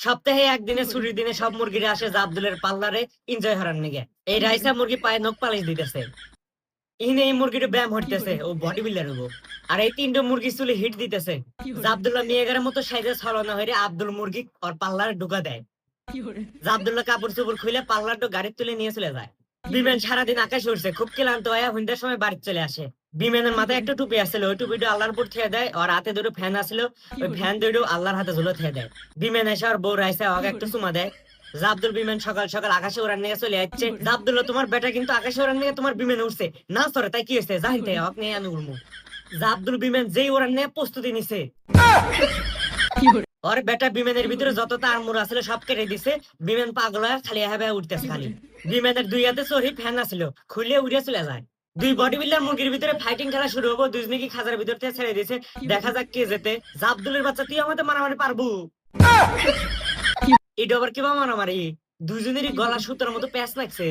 সপ্তাহে একদিনে ছুটির দিনে সব মুরগিরা আসে আব্দুলের পাল্লারে এনজয় হরার নিগে। এই রাইসা মুরগি পায়ে নখ পালিশ দিতেছে, ইনি এই মুরগিটা ব্যায়াম হইতেছে, ও বডি বিল্ডার হবো। আর এই তিনটা মুরগি চুলে হিট দিতেছে। আব্দুল্লাহ মেয়েগার মতো সাইজে ছলনা হইরে আব্দুল মুরগি আর পাল্লারে ঢুকা দেয়। আব্দুল্লাহ কাপড় চোপড় খুলে পাল্লাটা গাড়ির তুলে নিয়ে চলে যায়। বিমান সারাদিন আকাশে উঠছে, খুব ক্লান্ত হয়ে সন্ধ্যার সময় বাড়ি চলে আসে। বিমানের মাথায় একটা টুপি আসছিল, ওই টুপিটা আল্লাহর উপর থেকে দেয়। আর হাতে দুটো ফ্যান আসছিল, ওই ফ্যান দুটো আল্লাহর হাতে ঝুলো থেকে দেয়। বিমান এসে আর বউ রাইসা ওকে একটা চুমা দেয়। আব্দুল বিমান সকাল সকাল আকাশে ওড়ান নিয়ে চলে যাচ্ছে। আব্দুল্লাহ তোমার বেটা কিন্তু আকাশে ওড়ান নিয়ে তোমার বিমানে উঠছে না সরে, তাই কি হয়েছে জানতে হক নিয়ে আমি উড়মু। আব্দুল বিমান যেই ওড়ান নিয়ে প্রস্তুতি নিছে, ওর বেটা বিমানের ভিতরে যত তার মুড় আছিল সব কেটে দিছে। বিমান পাগল হয়ে খালি হবে উঠতেছে খালি। বিমানের দুই হাতে চড়ি ফ্যান আছিল, খুলে উড়ে চলে যায়। দুই বডি বিল্ডার মুরগির ভিতরে ফাইটিং খেলা শুরু হবো। দুজনে কি খাজার ভিতর থেকে ছেড়ে দিছে, দেখা যাক কে যেতে। আব্দুলের বাচ্চা তুই আমাদের মারামারি পারবো? এটা আবার কিবা মারামারি? দুজনেরই গলা সুতোর মতো প্যাঁচ লাগছে।